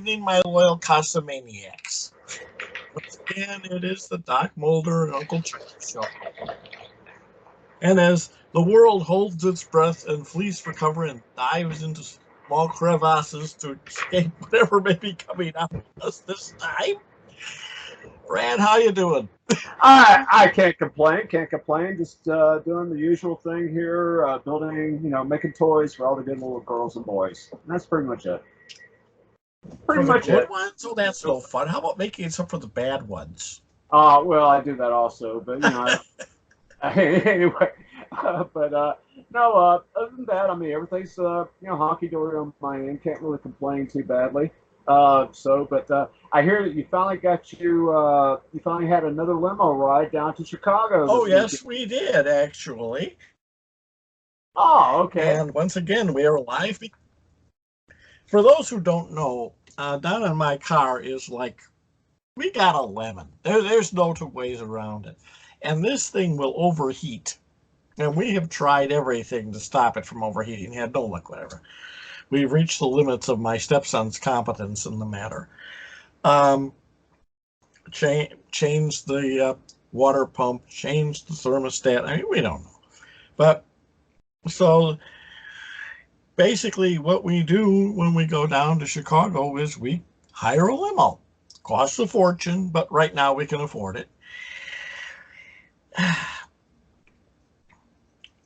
Evening, my loyal Casamaniacs. Once again, it is the Doc Mulder and Uncle Chuckie show. And as the world holds its breath and flees for cover and dives into small crevasses to escape whatever may be coming at us this time, Brad, how you doing? I can't complain. Can't complain. Just doing the usual thing here, building, making toys for all the good little girls and boys. And that's pretty much it. For Pretty the much good it. ones? Oh, that's no fun. How about making some for the bad ones? Well, I do that also, but anyway. No. Other than that, I mean, everything's honky dory on my end. Can't really complain too badly. I hear that you finally you finally had another limo ride down to Chicago Oh, this yes, weekend. we did, actually. Oh, okay. And once again, we are live. For those who don't know, down in my car is like, we got a lemon. There's no two ways around it. And this thing will overheat. And we have tried everything to stop it from overheating. Had no luck, whatever. We've reached the limits of my stepson's competence in the matter. Changed the water pump, changed the thermostat. I mean, we don't know. But so basically, what we do when we go down to Chicago is we hire a limo. Costs a fortune, but right now we can afford it.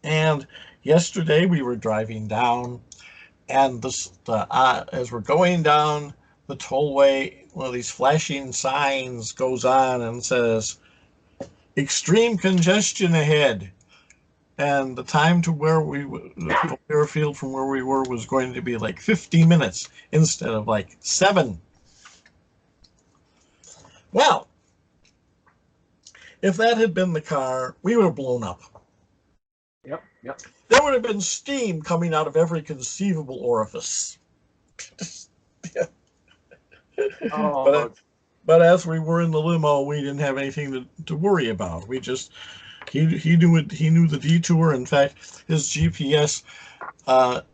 And yesterday we were driving down, and as we're going down the tollway, one of these flashing signs goes on and says, "Extreme congestion ahead." And the time to the airfield from where we were was going to be like 50 minutes instead of like 7. Well, if that had been the car, we would have blown up. Yep. There would have been steam coming out of every conceivable orifice. Oh, But as we were in the limo, we didn't have anything to worry about. We just he knew the detour. In fact, his GPS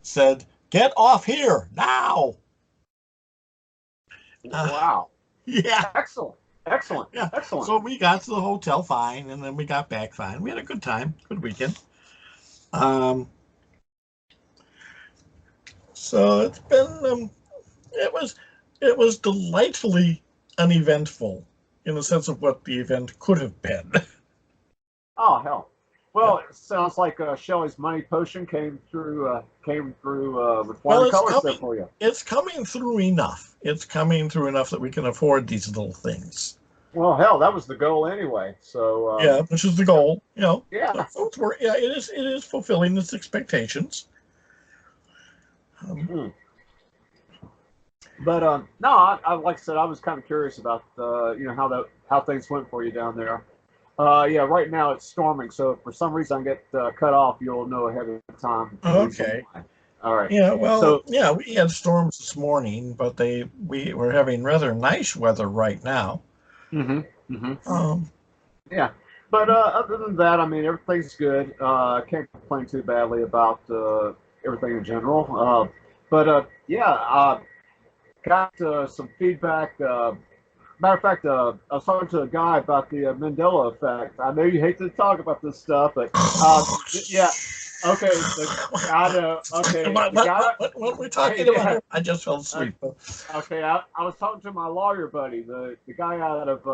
said, "Get off here now." wow. Yeah. Excellent. Yeah. So we got to the hotel fine, and then we got back fine. We had a good time, good weekend. So it's been it was delightfully uneventful in the sense of what the event could have been. Oh, hell. Well, it sounds like Shelley's money potion came through with Well, flying colors there for you. it's coming through enough. It's coming through enough that we can afford these little things. Well, hell, that was the goal anyway. So Yeah, which is the goal. yeah. So it is fulfilling its expectations. But no, like I said, I was kind of curious about how things went for you down there. Yeah, right now it's storming, so if for some reason I get cut off, you'll know ahead of time. Okay. All right. Yeah, well, So yeah, we had storms this morning, but we were having rather nice weather right now. Yeah, but other than that, I mean, everything's good. I can't complain too badly about everything in general. Got some feedback. Matter of fact, I was talking to a guy about the Mandela effect. I know you hate to talk about this stuff, but yeah, okay, I know. Okay, what we're talking about here? I just fell asleep. Okay, I was talking to my lawyer buddy, the guy out of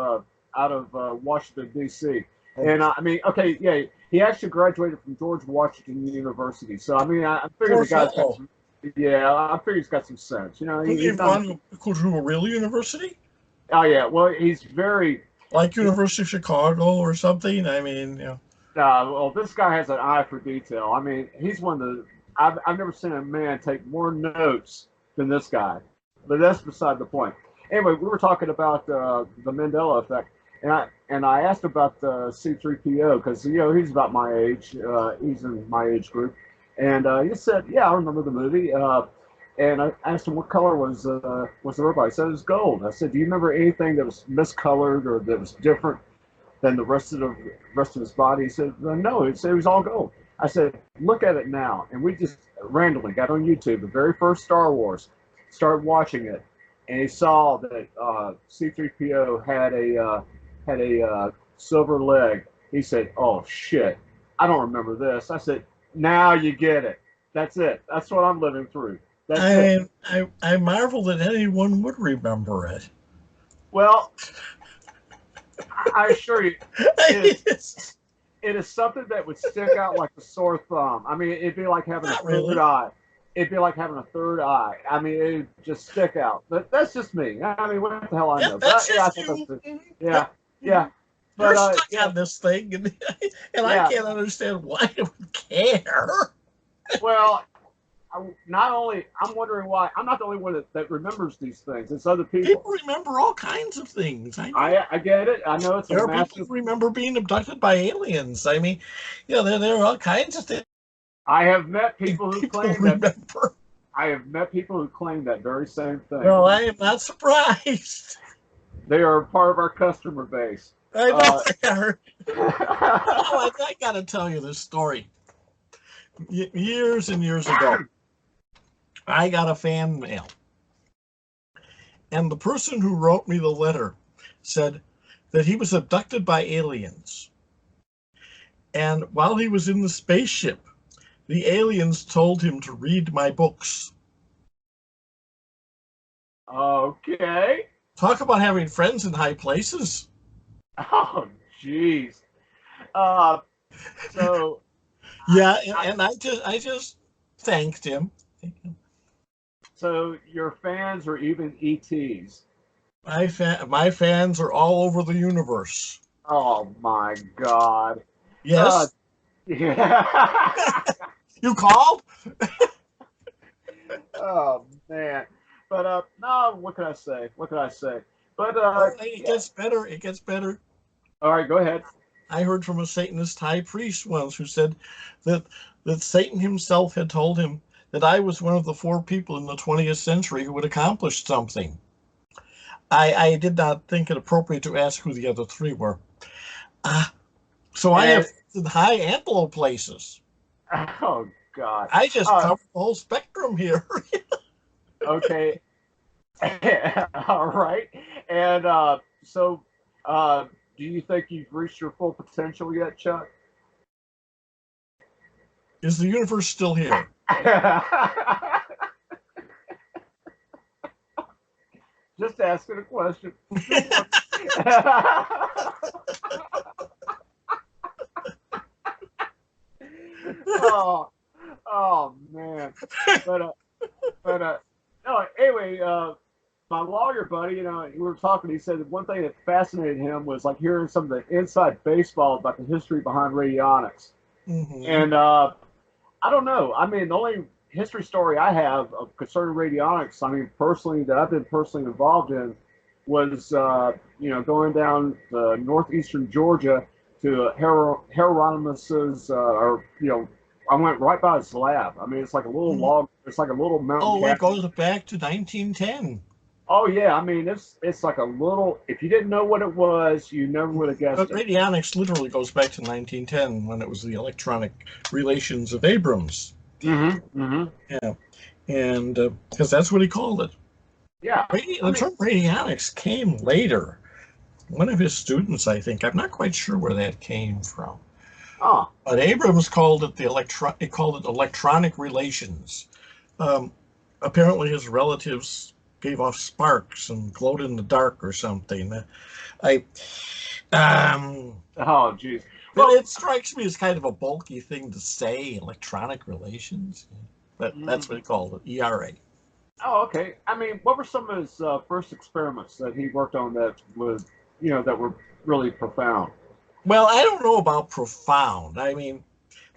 Washington D.C. And I mean, okay, yeah, he actually graduated from George Washington University. So I mean, I figured the guy's got some, yeah, I figured he's got some sense. He's gone to a real university. Oh yeah, well, he's very like University of Chicago or something. I mean, well, this guy has an eye for detail. I mean, he's one of the I've never seen a man take more notes than this guy. But that's beside the point. Anyway, we were talking about the Mandela effect, and I asked about the C3PO because he's about my age. He's in my age group, and he said, "Yeah, I remember the movie." And I asked him what color was the robot. He said it was gold. I said, "Do you remember anything that was miscolored or that was different than the rest of his body?" He said, "No." He said it was all gold. I said, "Look at it now." And we just randomly got on YouTube, the very first Star Wars, started watching it, and he saw that C-3PO had a silver leg. He said, "Oh shit, I don't remember this." I said, "Now you get it. That's it. That's what I'm living through. That's it." I marvel that anyone would remember it. Well, I assure you, it is, it is something that would stick out like a sore thumb. I mean, it'd be like having a Not third really. eye. It'd be like having a third eye. I mean, it'd just stick out. But that's just me. I mean, what the hell I Yeah, know? that's But yeah, I just think you. yeah, yeah. You're But stuck yeah, on this thing, and I yeah. can't understand why I would care. Well, not only I'm wondering why I'm not the only one that remembers these things. It's other people. People remember all kinds of things. I know. I get it. I know it's a There are people massive. who remember being abducted by aliens. I mean, there are all kinds of things I have met people who people claim that. remember. I have met people who claim that very same thing. Well, I am not surprised. They are part of our customer base. I know they are. Oh, I got to tell you this story. Years and years ago, I got a fan mail, and the person who wrote me the letter said that he was abducted by aliens. And while he was in the spaceship, the aliens told him to read my books. okay. Talk about having friends in high places. Oh, jeez. Uh, so Yeah, and I just thanked him. so your fans are even ETs. My fans are all over the universe. Oh my God. Uh, Yes, yeah. you called? Oh man. But no, what can I say? What can I say? But Oh, it yeah. gets better. It gets better. All right, go ahead. I heard from a Satanist high priest once who said that Satan himself had told him that I was one of the 4 people in the 20th century who had accomplished something. I did not think it appropriate to ask who the other 3 were. So I have And in high and low places. oh God. I just cover the whole spectrum here. Okay. All right. And so, do you think you've reached your full potential yet, Chuck? Is the universe still here? Just asking a question. Oh, oh man. But no. Anyway, my lawyer buddy, we were talking. He said that one thing that fascinated him was like hearing some of the inside baseball about the history behind radionics. Mm-hmm. And I don't know. I mean, the only history story I have of concerning radionics, I mean, personally, that I've been personally involved in, was going down to northeastern Georgia to Hieronymus's, or I went right by his lab. I mean, it's like a little log. It's like a little mountain Oh, it cabin. goes back to 1910. Oh yeah, I mean, it's like a little. If you didn't know what it was, you never would have guessed But it. radionics literally goes back to 1910 when it was the electronic relations of Abrams. Mm-hmm. Mm-hmm. Yeah, and because that's what he called it. Yeah. The term radionics came later. One of his students, I think, I'm not quite sure where that came from. Oh. But Abrams called it electronic relations. Um, Apparently, his relatives gave off sparks and glowed in the dark or something. I Oh, geez. But Well. it strikes me as kind of a bulky thing to say, electronic relations. But that's what he called it, ERA. Oh, okay. I mean, what were some of his first experiments that he worked on that were really profound? Well, I don't know about profound. I mean,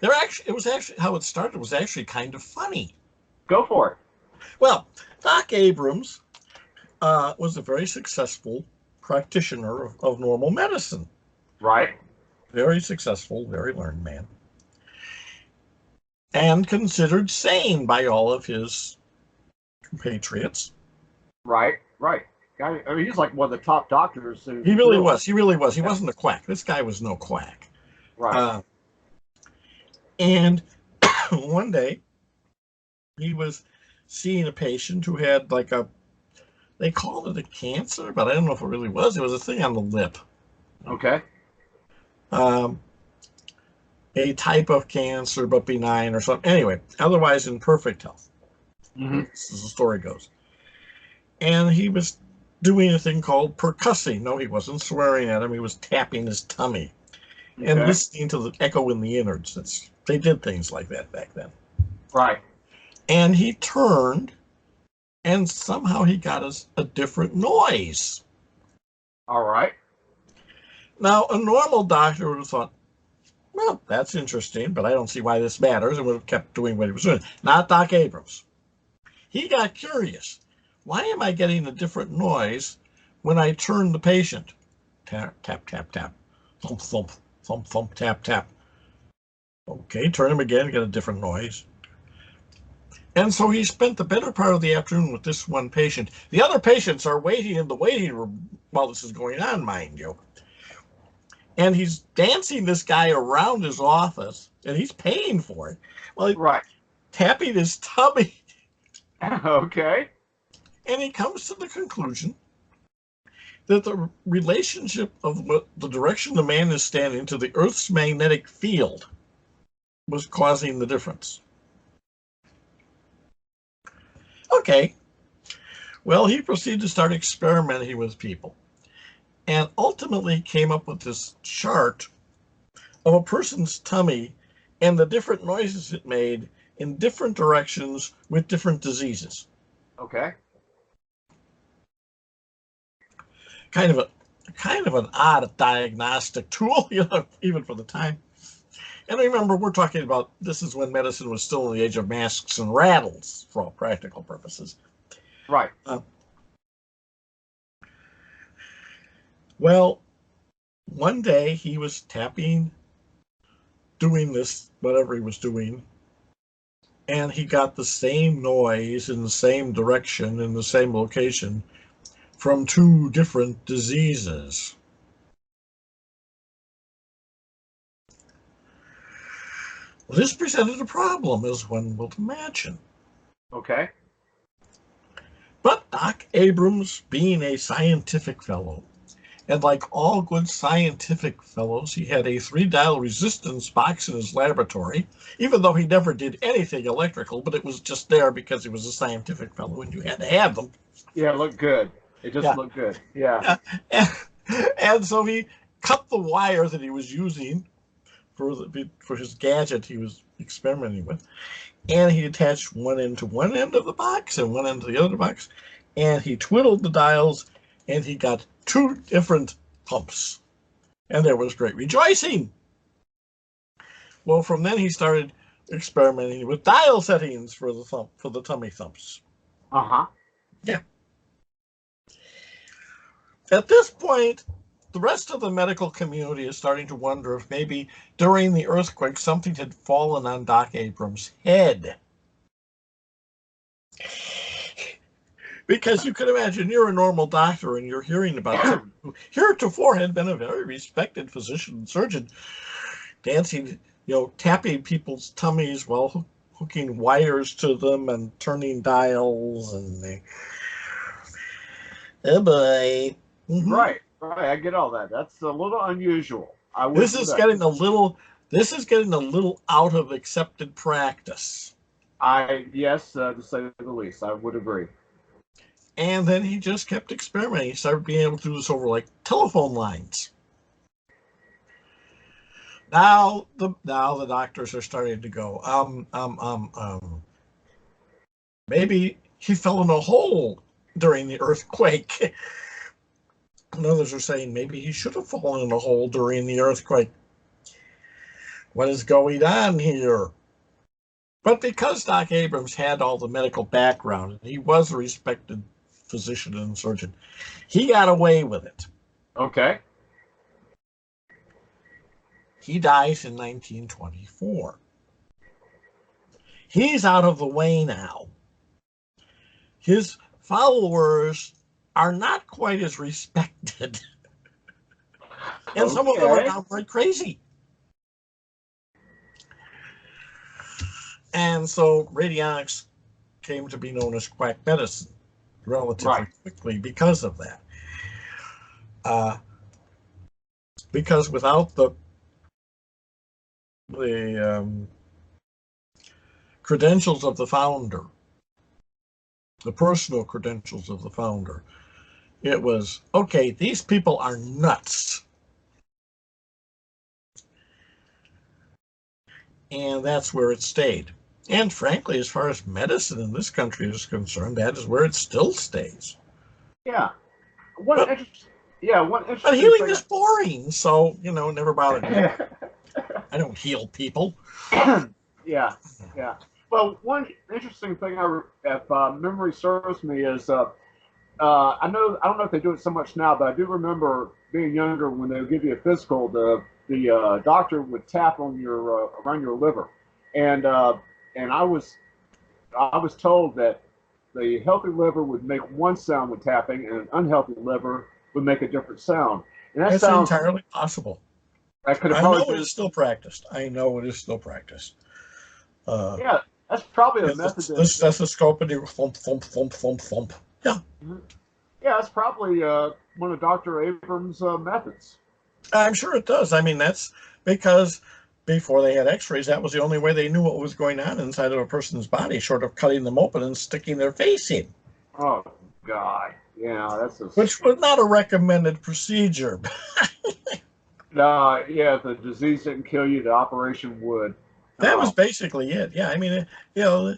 how it started was actually kind of funny. Go for it. Well, Doc Abrams was a very successful practitioner of normal medicine. Right. Very successful, very learned man. And considered sane by all of his compatriots. Right. Right. I mean, he's like one of the top doctors. He really was. He really was. He Yeah. wasn't a quack. This guy was no quack. Right. And one day he was seeing a patient who had they called it a cancer, but I don't know if it really was. It was a thing on the lip. Okay. Um, a type of cancer, but benign or something. Anyway, otherwise in perfect health. Mm-hmm. As the story goes. And he was doing a thing called percussing. No, he wasn't swearing at him. He was tapping his tummy and Okay. listening to the echo in the innards. They did things like that back then. Right. And he turned, and somehow he got us a different noise. All right. Now, a normal doctor would have thought, well, that's interesting, but I don't see why this matters, and would have kept doing what he was doing. Not Doc Abrams. He got curious. Why am I getting a different noise when I turn the patient? Tap, tap, tap, tap. Thump, thump, thump, thump, tap, tap. Okay, turn him again, get a different noise. And so he spent the better part of the afternoon with this one patient. The other patients are waiting in the waiting room while this is going on, mind you. And he's dancing this guy around his office, and he's paying for it. Well, Right. tapping his tummy. Okay. And he comes to the conclusion that the relationship of the direction the man is standing to the Earth's magnetic field was causing the difference. Okay. Well, he proceeded to start experimenting with people and ultimately came up with this chart of a person's tummy and the different noises it made in different directions with different diseases. Okay. Kind of an odd diagnostic tool, even for the time. And remember, we're talking about this is when medicine was still in the age of masks and rattles for all practical purposes. Right. Well, one day he was tapping, doing this, whatever he was doing, and he got the same noise in the same direction, in the same location, from two different diseases. Well, this presented a problem, as one will imagine. Okay. But Doc Abrams, being a scientific fellow, and like all good scientific fellows, he had a 3-dial resistance box in his laboratory, even though he never did anything electrical, but it was just there because he was a scientific fellow and you had to have them. Yeah, it looked good. It just Yeah. looked good. Yeah. Yeah. And so he cut the wire that he was using for his gadget he was experimenting with, and he attached one end to one end of the box and one end to the other box, and he twiddled the dials, and he got two different pumps, and there was great rejoicing. Well, from then he started experimenting with dial settings for the tummy thumps. Uh-huh. Yeah. At this point, the rest of the medical community is starting to wonder if maybe during the earthquake something had fallen on Doc Abrams' head. Because you can imagine you're a normal doctor and you're hearing about someone who heretofore had been a very respected physician and surgeon dancing, tapping people's tummies while hooking wires to them and turning dials and oh boy. Mm-hmm. Right. Right. I get all that. That's a little unusual. This is getting a little out of accepted practice. Yes, to say the least, I would agree. And then he just kept experimenting. He started being able to do this over like telephone lines. Now the doctors are starting to go, maybe he fell in a hole during the earthquake. And others are saying maybe he should have fallen in a hole during the earthquake. What is going on here? But because Doc Abrams had all the medical background, and he was a respected physician and surgeon, he got away with it. Okay. He dies in 1924. He's out of the way now. His followers are not quite as respected. And some of them are downright crazy. And so radionics came to be known as quack medicine. relatively Right. quickly because of that. Uh, because without the credentials of the founder, the personal credentials of the founder, it was okay. These people are nuts, and that's where it stayed. And frankly, as far as medicine in this country is concerned, that is where it still stays. Yeah. One But interesting. Yeah. One but interesting healing thing. is boring, so it never bothered me. I don't heal people. Yeah. Yeah. Well, one interesting thing, if memory serves me, is I don't know if they do it so much now, but I do remember being younger when they would give you a physical. The doctor would tap on your around your liver, and I was told that the healthy liver would make one sound with tapping, and an unhealthy liver would make a different sound. And that That's sounds entirely possible. that could have I probably know it been is still practiced. I know it is still practiced. Uh, yeah. That's probably a yeah, method the that stethoscope and you thump, thump, thump, thump, thump. Yeah, yeah, that's probably one of Dr. Abrams' methods. I'm sure it does. I mean, that's because before they had x-rays, that was the only way they knew what was going on inside of a person's body, short of cutting them open and sticking their face in, Oh God, yeah, that's a which was not a recommended procedure. no, yeah. If the disease didn't kill you, the operation would. That was Oh, basically it. Yeah, I mean, you know,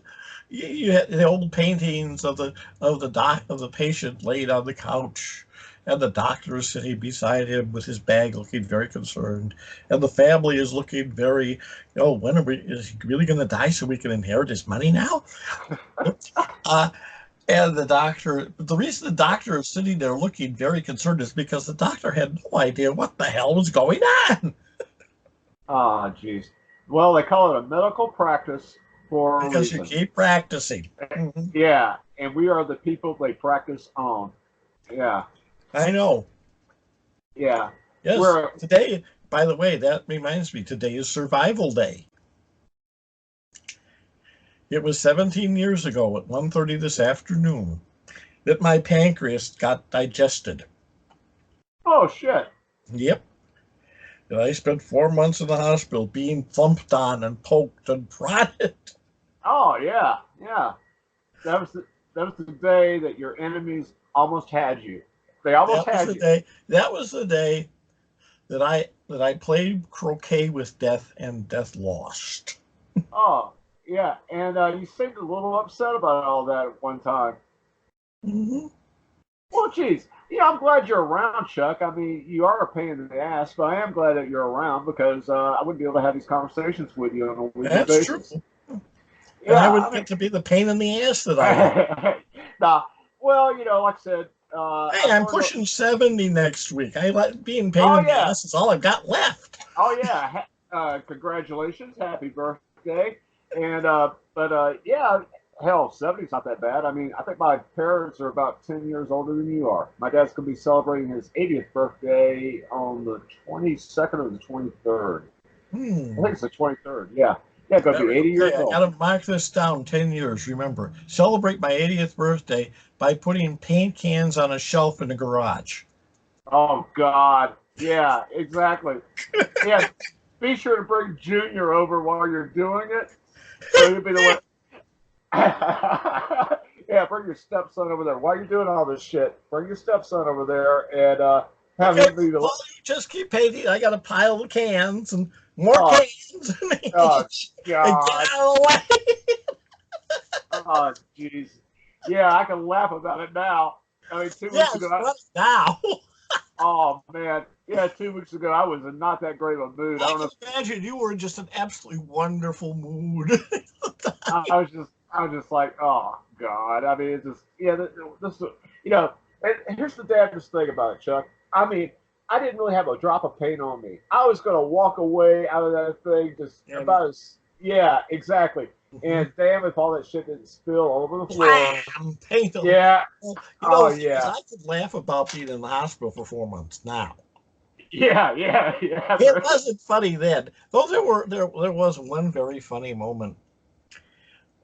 you had the old paintings of the patient laid on the couch, and the doctor is sitting beside him with his bag, looking very concerned, and the family is looking very, when is he really going to die so we can inherit his money now? Uh, and the reason the doctor is sitting there looking very concerned is because the doctor had no idea what the hell was going on. ah, jeez. Well, they call it a medical practice for a Because you reason. keep practicing. Mhm. Yeah, and we are the people they practice on. Yeah, I know. yeah. Yes, We're today, by the way, that reminds me, today is Survival Day. It was 17 years ago at 1:30 this afternoon that my pancreas got digested. oh shit. Yep. And I spent 4 months in the hospital being thumped on and poked and prodded. Oh yeah, yeah. That was the day that your enemies almost had you. They almost That was had the you. day. That was the day that I played croquet with death and death lost. Oh yeah, and you seemed a little upset about all that at one time. Hmm. Well, geez, yeah, I'm glad you're around, Chuck. I mean, you are a pain in the ass, but I am glad that you're around because I wouldn't be able to have these conversations with you on a weekly That's true. basis. And I Yeah, wouldn't get to be the pain in the ass that I am. I mean, nah. Well, like I said, Hey, I've I'm learned. pushing 70 next week. I like being pain Oh in the yeah, ass is all I've got left. oh yeah. Congratulations, happy birthday, and but yeah, hell, 70's not that bad. I mean, I think my parents are about 10 years older than you are. My dad's gonna be celebrating his 80th birthday on the 22nd or the 23rd. I think Hmm. it's the 23rd. Yeah, yeah, gonna be 80 Okay, years I old. gotta mark this down. 10 years. Remember, celebrate my 80th birthday by putting paint cans on a shelf in the garage. Oh God, yeah, exactly. Yeah, be sure to bring Junior over while you're doing it, so you'll be the one. Yeah, bring your stepson over there. While you're doing all this shit, bring your stepson over there and have Okay, him be the. well, you just keep painting. I got a pile of cans and more Oh, cans oh and get God. out of the way. Oh jeez. Yeah, I can laugh about it now. I mean, two Yeah, weeks ago, it's funny now. oh man, yeah, 2 weeks ago I was in not that great of a mood. I I don't can know. imagine you were in just an absolutely wonderful mood. I was just like, oh God. I mean, it's just yeah. This, you know, and here's the damnedest thing about it, Chuck. I mean, I didn't really have a drop of paint on me. I was gonna walk away out of that thing just And about as yeah, exactly. mhm. And damn if all that shit didn't spill all over the floor. Blam! Paint on. Yeah. Well, Oh the thing is, yeah. I could laugh about being in the hospital for 4 months now. Yeah. Yeah. Yeah. It wasn't funny then. Though there was one very funny moment.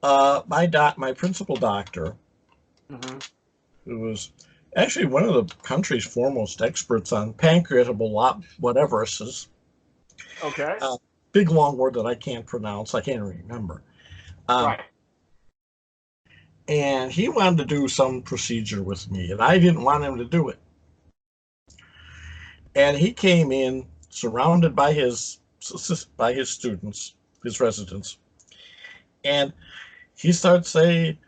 My principal doctor Mm-hmm. who was actually one of the country's foremost experts on pancreatable whatever's. Okay. Big long word that I can't pronounce. I can't remember. Right. And he wanted to do some procedure with me, and I didn't want him to do it. And he came in surrounded by his students, his residents, and he started saying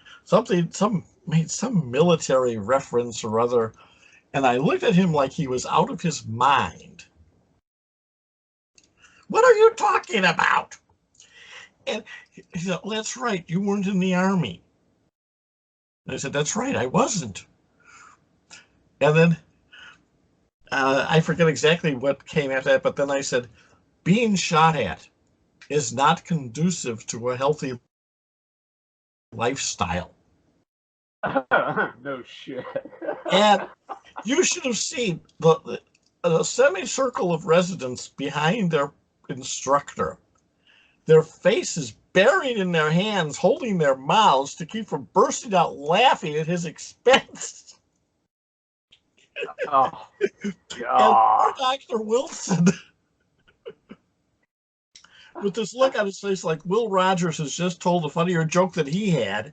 made some military reference or other, and I looked at him like he was out of his mind. What are you talking about? And he said, well, that's right, you weren't in the Army. And I said, that's right, I wasn't. And then I forget exactly what came after that, but then I said, being shot at is not conducive to a healthy lifestyle. No shit. And you should have seen the semicircle of residents behind their instructor, their faces buried in their hands, holding their mouths to keep from bursting out laughing at his expense. Oh, and Dr. Wilson, with this look on his face like Will Rogers has just told a funnier joke that he had,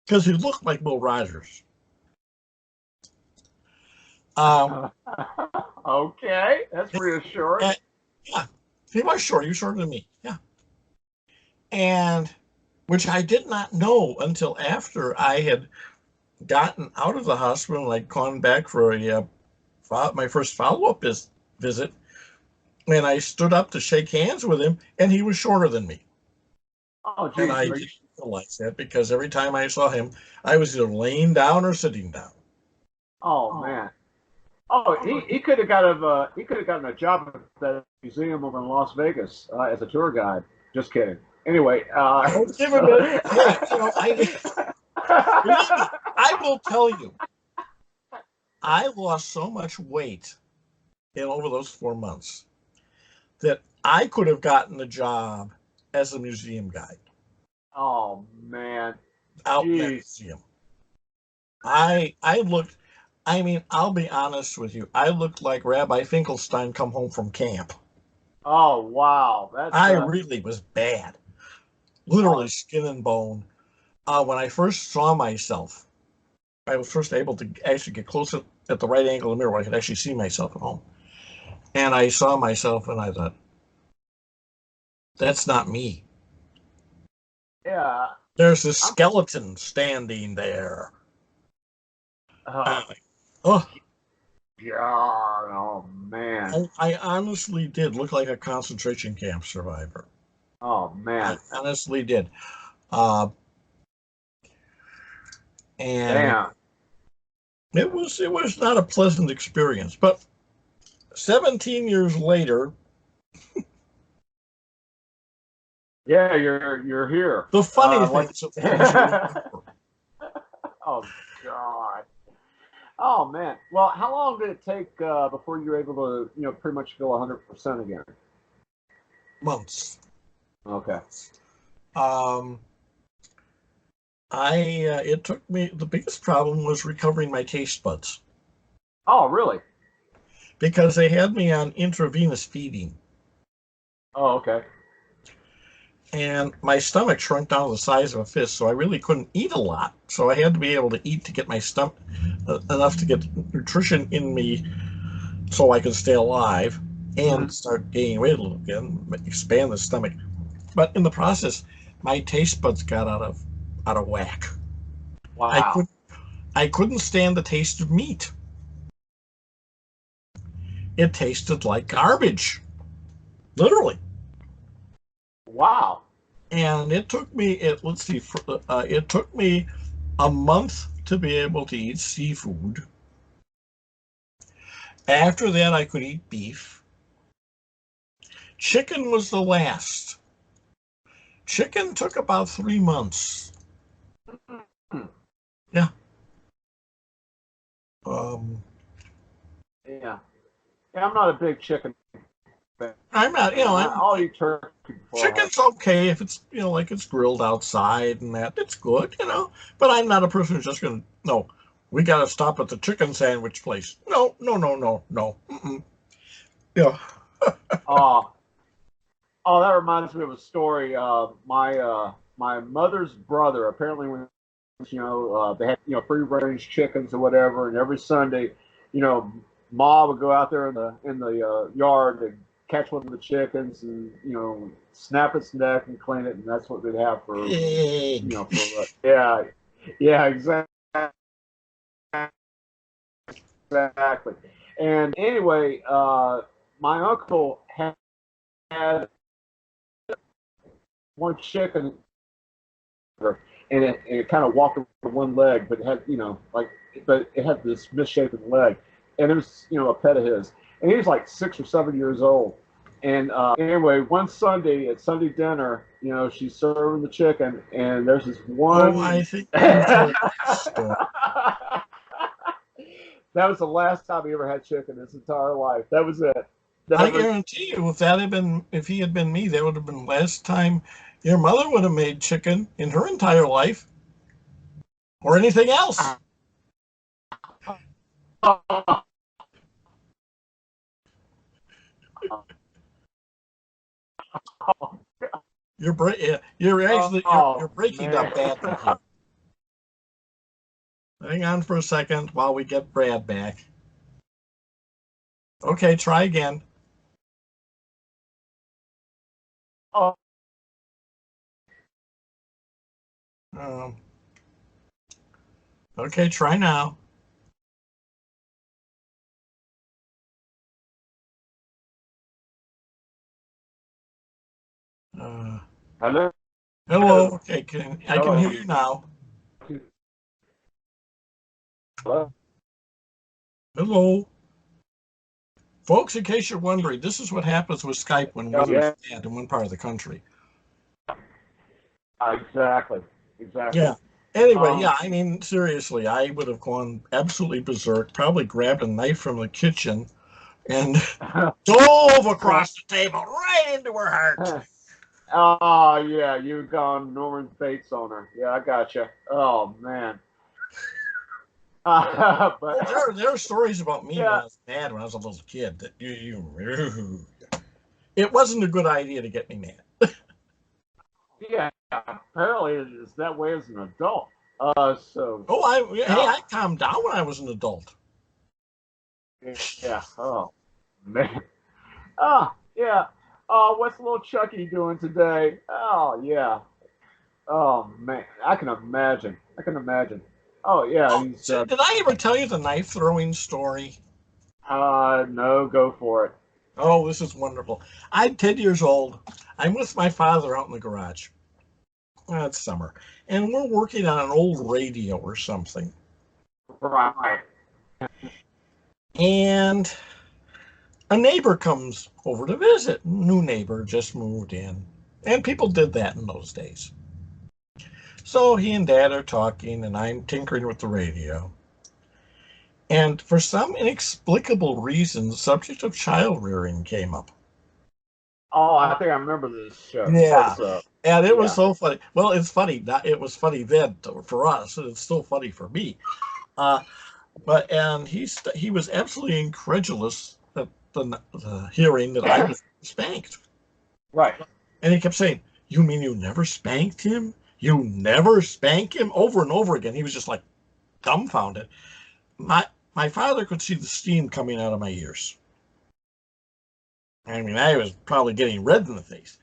because he looked like Will Rogers. Okay, that's reassuring. Yeah, he was short. He was shorter than me. Yeah. And which I did not know until after I had gotten out of the hospital and I'd gone back for my first follow-up visit. And I stood up to shake hands with him, and he was shorter than me. Oh, geez. And I didn't realize that because every time I saw him, I was either laying down or sitting down. Oh man. Oh, he could have gotten a job at the museum over in Las Vegas as a tour guide. Just kidding. Anyway, Don't give him a, I will tell you, I lost so much weight over those 4 months that I could have gotten a job as a museum guide. Oh man. Out in that museum. I looked, I mean, I'll be honest with you, I looked like Rabbi Finkelstein come home from camp. Oh wow. I really was bad. Literally skin and bone. When I first saw myself, I was first able to actually get close at the right angle of the mirror where I could actually see myself at home. And I saw myself and I thought, that's not me. Yeah. There's this skeleton standing there. Oh. Yeah, oh man. I honestly did look like a concentration camp survivor. Oh man. I honestly did. And damn. It was not a pleasant experience, but 17 years later, yeah, you're here. The funny things of oh God. Oh man. Well, how long did it take before you were able to, pretty much feel 100% again? Months. Okay. It took me. The biggest problem was recovering my taste buds. Oh, really? Because they had me on intravenous feeding. Oh, okay. And my stomach shrunk down to the size of a fist, so I really couldn't eat a lot. So I had to be able to eat to get my stomach enough to get nutrition in me, so I could stay alive and start gaining weight a little again, expand the stomach. But in the process, my taste buds got out of whack. Wow. I couldn't stand the taste of meat. It tasted like garbage, literally. Wow. And it took me, it took me a month to be able to eat seafood. After that, I could eat beef. Chicken was the last. Chicken took about 3 months. Yeah. Yeah. I'm not a big chicken fan. I'm not, I'll eat turkey. Chicken's okay if it's, like it's grilled outside and that. It's good, but I'm not a person who's just going to, no, We got to stop at the chicken sandwich place. No, no, no, no, no. Mm-mm. Yeah. Oh, oh, that reminds me of a story. My mother's brother, apparently when they had free range chickens or whatever, and every Sunday, you know, Ma would go out there in the yard and catch one of the chickens and snap its neck and clean it, and that's what they'd have for Egg. yeah, yeah, exactly. Exactly. And anyway, my uncle had one chicken, and it kind of walked with one leg, but it had but it had this misshapen leg, and it was a pet of his, and he was like 6 or 7 years old. And anyway, one Sunday at Sunday dinner, she's serving the chicken, and there's this Oh, I one. think you told this story. That was the last time he ever had chicken his entire life. That was it. I Never. guarantee you, if he had been me, that would have been the last time your mother would have made chicken in her entire life, or anything else. You're breaking Man. up badly here. Hang on for a second while we get Brad back. Okay, try again. Oh, Um, okay, try now. Uh, hello. hello. Okay, I can hear Hello. you now. Hello. Hello. Folks, in case you're wondering, this is what happens with Skype when Oh, weather is yeah. bad in one part of the country. Exactly. Exactly. Yeah. Anyway, Um. yeah, I mean, seriously, I would have gone absolutely berserk, probably grabbed a knife from the kitchen and dove across the table right into her heart. Oh yeah, you've gone Norman Bates on her. Yeah, I gotcha. Oh man. But Oh, there are stories about me when yeah, I was mad when I was a little kid that it wasn't a good idea to get me mad. yeah. Apparently, it's that way as an adult. So Oh, yeah, I calmed down when I was an adult. yeah. Oh man. Oh yeah. Oh, what's little Chuckie doing today? Oh yeah. Oh man, I can imagine. I can imagine. Oh yeah, Oh, he's did I ever tell you the knife throwing story? no, go for it. Oh, this is wonderful. I'm 10 years old. I'm with my father out in the garage. It's summer, and we're working on an old radio or something. Right. And a neighbor comes over to visit. New neighbor just moved in. And people did that in those days. So he and dad are talking, and I'm tinkering with the radio. And for some inexplicable reason, the subject of child rearing came up. Oh, I think I remember this show. Yeah. This And it was yeah. so funny. Well, it's funny. It was funny then for us, and it's still funny for me. Uh, and he was absolutely incredulous at the hearing that I was spanked. Right. And he kept saying, "You mean you never spanked him? You never spank him?" Over and over again. He was just like dumbfounded. My father could see the steam coming out of my ears. I mean, I was probably getting red in the face.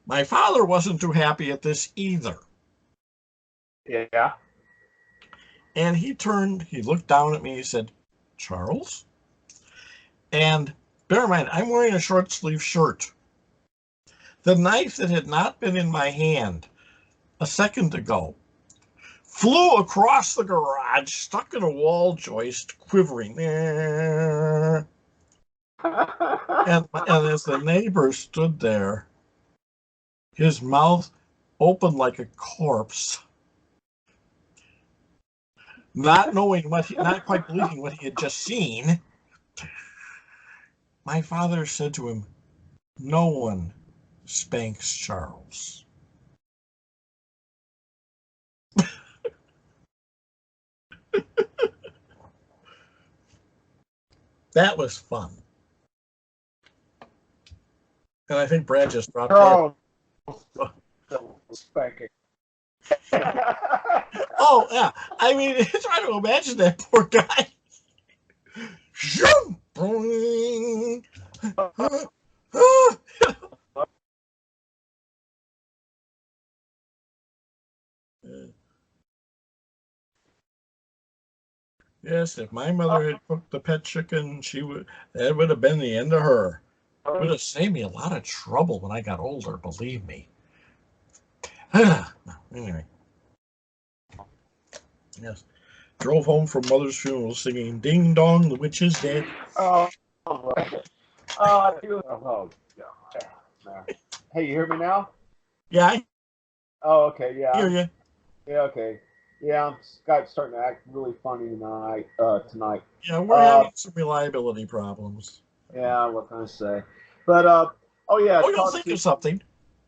My father wasn't too happy at this either. Yeah. And he looked down at me, he said, "Charles?" And bear in mind, I'm wearing a short sleeve shirt. The knife that had not been in my hand a second ago flew across the garage, stuck in a wall joist, quivering. And as the neighbor stood there, his mouth open like a corpse, not quite believing what he had just seen. My father said to him, "No one spanks Charles." That was fun. And I think Brad just dropped Charles spanking. Oh, yeah. I mean, try to imagine that poor guy. Boing. Yes, if my mother had cooked the pet chicken, that would have been the end of her. It would have saved me a lot of trouble when I got older, believe me. Anyway. Yes. Drove home from mother's funeral singing Ding Dong, the Witch is Dead. Oh, I feel. Oh, yeah. Hey, you hear me now? Yeah, Oh, okay. Yeah. I hear you. Yeah. Okay. Yeah. Skype's starting to act really funny tonight. Yeah, we're having some reliability problems. Yeah. What can I say? But oh yeah. Oh, you'll think of something.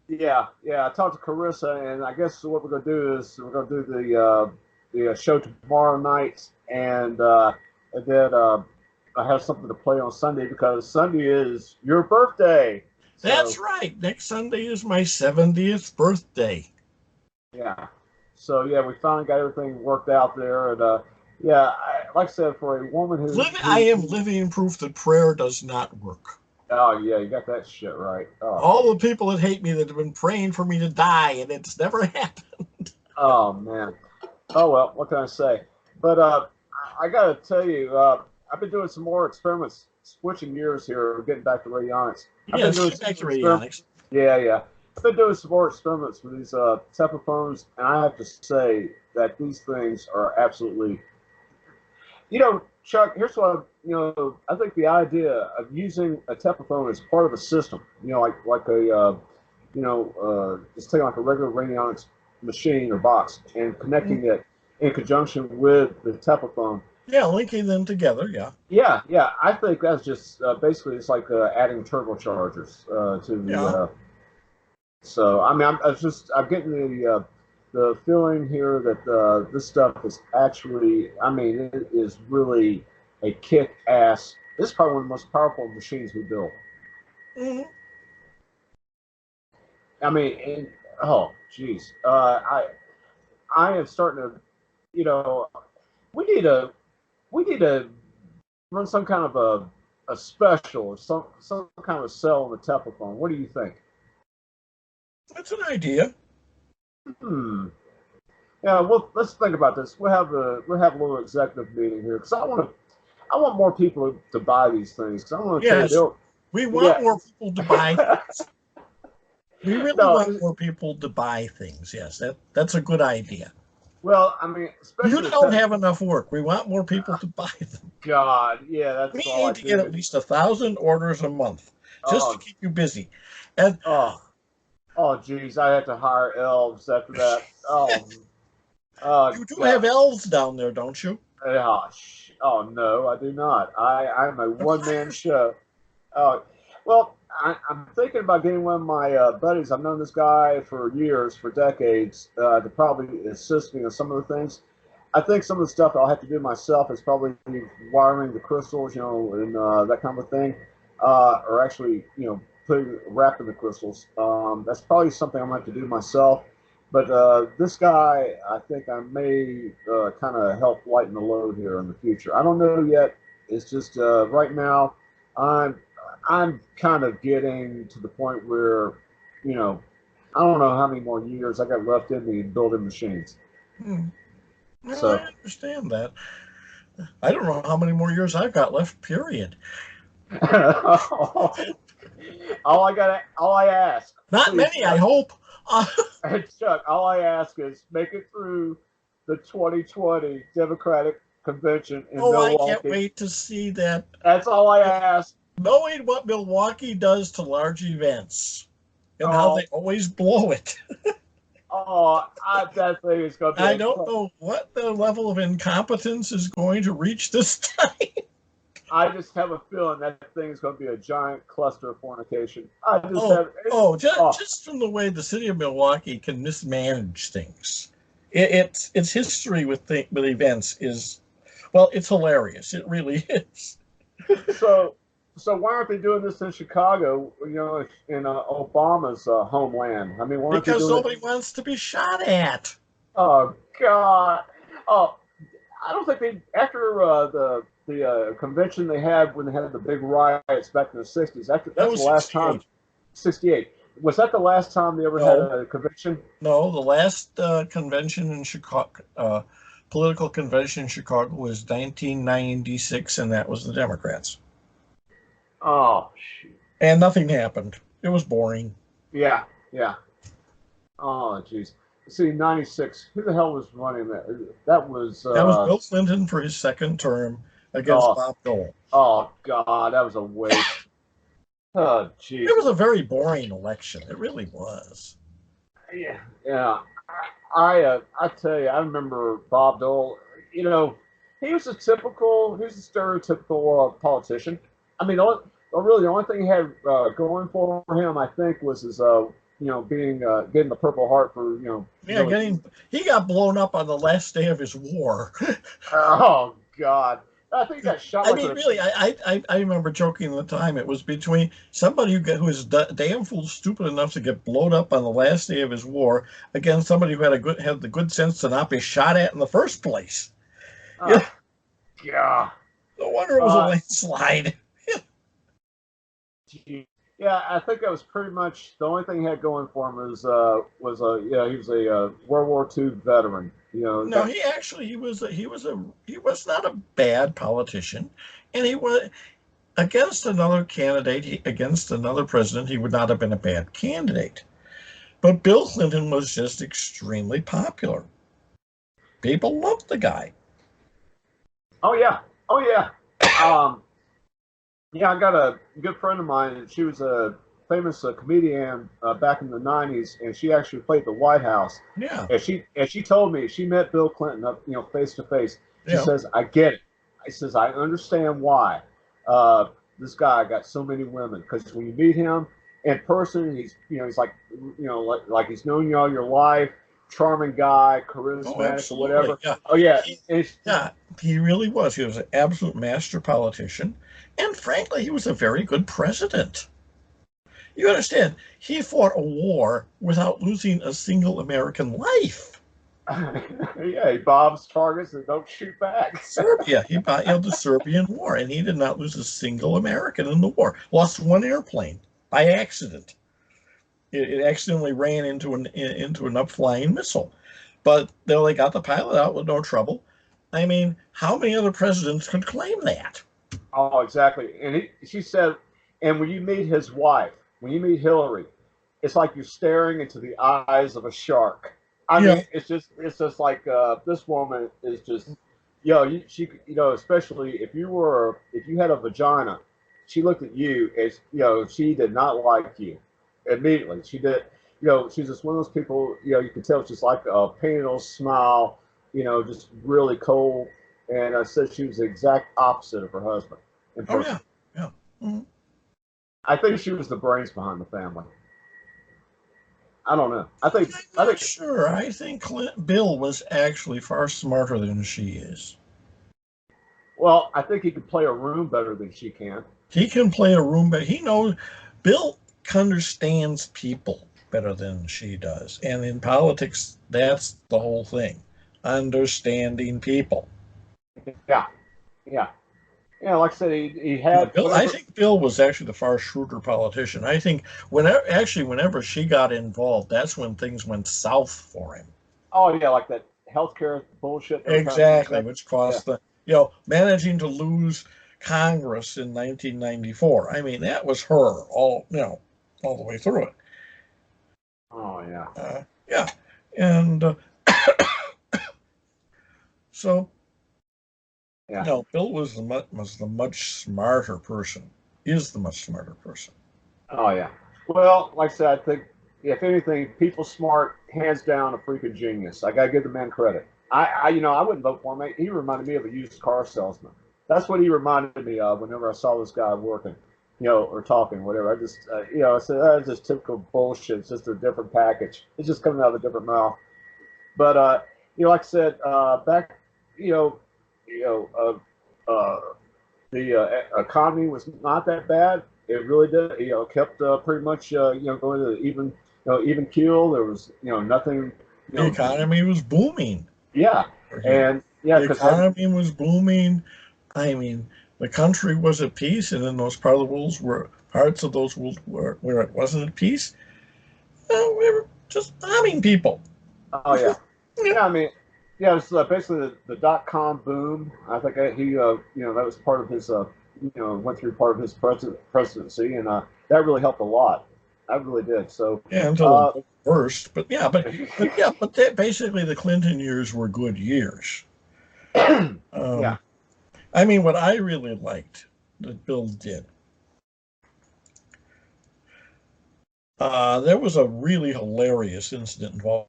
Yeah. I talked to Carissa, and I guess what we're gonna do is we're gonna do the show tomorrow night, and then I have something to play on Sunday because Sunday is your birthday. That's right. Next Sunday is my 70th birthday. Yeah. So yeah, we finally got everything worked out there, and yeah, like I said, for a woman who I am living proof that prayer does not work. Oh yeah, you got that shit right. Oh. All the people that hate me that have been praying for me to die, and it's never happened. Oh man. Oh well, what can I say? But I gotta tell you, I've been doing some more experiments, switching gears here, getting back to radionics. Yes, get back to radionics. Yeah. I've been doing some more experiments with these Tepophones, and I have to say that these things are absolutely, Chuck, here's what I think the idea of using a Tepophone as part of a system, like a, just taking like a regular radionics machine or box and connecting it in conjunction with the Tepophone. Yeah, linking them together. Yeah. I think that's just basically it's like adding turbochargers to the. Yeah. So I mean, I'm getting the feeling here that this stuff is actually, I mean, it is really a kick-ass. This is probably one of the most powerful machines we built. Mm-hmm. I mean, oh, geez, I am starting to, we need to run some kind of a special or some kind of sell on the Tepophone. What do you think? That's an idea. Yeah, well, let's think about this. We'll have a little executive meeting here because I want more people to buy these things. Because I want to yes, we want more people to buy things. We really want more people to buy things. Yes, that's a good idea. Well, I mean, especially you don't have enough work. We want more people to buy them. God, yeah, that's we need to get at least 1,000 orders a month just to keep you busy. And geez, I have to hire elves after that. You do have elves down there, don't you? Oh no, I do not. I'm a one-man show. Well, I'm thinking about getting one of my buddies. I've known this guy for years, for decades, to probably assist me in some of the things. I think some of the stuff I'll have to do myself is probably wiring the crystals, and that kind of thing, or actually, wrapping the crystals. That's probably something I'm going to have to do myself. But this guy, I think I may kind of help lighten the load here in the future. I don't know yet. It's just right now, I'm kind of getting to the point where, I don't know how many more years I got left in me building machines. Well, so, I understand that. I don't know how many more years I've got left, period. all I ask. Not please, many, I hope. Chuck, all I ask is make it through the 2020 Democratic Convention in Milwaukee. I can't wait to see that. That's all I ask. Knowing what Milwaukee does to large events and how they always blow it. That thing is going to be. I don't know what the level of incompetence is going to reach this time. I just have a feeling that thing is going to be a giant cluster of fornication. Just from the way the city of Milwaukee can mismanage things. Its history with events is, well, it's hilarious. It really is. So, so why aren't they doing this in Chicago? You know, in Obama's homeland. I mean, why aren't they Because doing it? nobody wants to be shot at. Oh God! Oh, I don't think they after the convention they had when they had the big riots back in the '60s. After That that's the was last time. 68. '68 was that the last time they ever had No, a convention? no. The last convention in Chicago, political convention in Chicago was 1996, and that was the Democrats. Oh shoot! And nothing happened. It was boring. Yeah, yeah. Oh jeez. See, '96. Who the hell was running that? That was That was Bill Clinton for his second term against oh Bob Dole. oh God, that was a waste. Oh jeez. It was a very boring election. It really was. Yeah, yeah. I tell you, I remember Bob Dole. You know, he was he was a stereotypical politician. I mean, really, the only thing he had going for him, I think, was his, being getting the Purple Heart for, Yeah, really. he got blown up on the last day of his war. Oh God, I think he got shot I like mean, with really, I remember joking at the time. It was between somebody who was damn fool stupid enough to get blown up on the last day of his war against somebody who had the good sense to not be shot at in the first place. Yeah, oh God. no wonder it was a Uh, landslide. Yeah, I think that was pretty much the only thing he had going for him was yeah, he was a World War II veteran. You know, No, got he actually he was not a bad politician, and he was against another candidate, against another president, he would not have been a bad candidate. But Bill Clinton was just extremely popular. People loved the guy. oh yeah, oh yeah. Um, yeah, I got a good friend of mine, and she was a famous comedian back in the '90s, and she actually played the White House. Yeah, And she told me she met Bill Clinton up, face to face. She yeah. says, "I get it." I says, "I understand why uh, this guy got so many women because when you meet him in person, he's like, like he's known you all your life, charming guy, Oh, charismatic or absolutely. whatever." Yeah. Oh yeah, He, and yeah, he really was. He was an absolute master politician. And frankly, he was a very good president. You understand, he fought a war without losing a single American life. yeah, he bombs targets and don't shoot back. Serbia, he battled the Serbian War, and he did not lose a single American in the war. Lost one airplane by accident. It accidentally ran into an upflying missile, but they got the pilot out with no trouble. I mean, how many other presidents could claim that? Oh, exactly. And she said, and when you meet his wife, when you meet Hillary, it's like you're staring into the eyes of a shark. I Yeah. mean, it's just like this woman is just, she, especially if you had a vagina, she looked at you as, she did not like you immediately. She did, she's just one of those people, you can tell she's like a painted smile, just really cold. And I said she was the exact opposite of her husband in Oh person. yeah. Yeah. Mhm. I think she was the brains behind the family. I don't know. I'm not sure. I think Bill was actually far smarter than she is. Well, I think he could play a room better than she can. He can play a room, but he knows Bill understands people better than she does. And in politics, that's the whole thing, understanding people. Yeah, yeah, yeah. Like I said, he Yeah, had Bill. I whatever. think Bill was actually the far shrewder politician. I think whenever she got involved, that's when things went south for him. Oh yeah, like that healthcare bullshit they were trying to finish Exactly, up. which Yeah. cost managing to lose Congress in 1994. I mean, that was her all the way through it. Oh yeah. Yeah, and so Yeah. no, Bill was the much smarter person. Is the much smarter person. Oh yeah. Well, like I said, I think if anything, people smart, hands down, a freaking genius. I gotta give the man credit. I wouldn't vote for him. He reminded me of a used car salesman. That's what he reminded me of whenever I saw this guy working, or talking, whatever. I just, I said that's just typical bullshit. It's just a different package. It's just coming out of a different mouth. But like I said, back, you know, you know, the economy was not that bad. It really did, kept pretty much, going to even keel. There was, nothing, you The know, economy was booming yeah, for here. and yeah, The because economy was booming. I mean, the country was at peace, and then those parts of those worlds where it wasn't at peace. We were just bombing people. oh yeah, Yeah. yeah. I mean, yeah, it's basically the dot-com boom. I think he, that was part of his, went through part of his presidency, and that really helped a lot. I really did. So, Yeah, until uh, the worst. Basically the Clinton years were good years. yeah. Um, I mean, what I really liked that Bill did, there was a really hilarious incident involving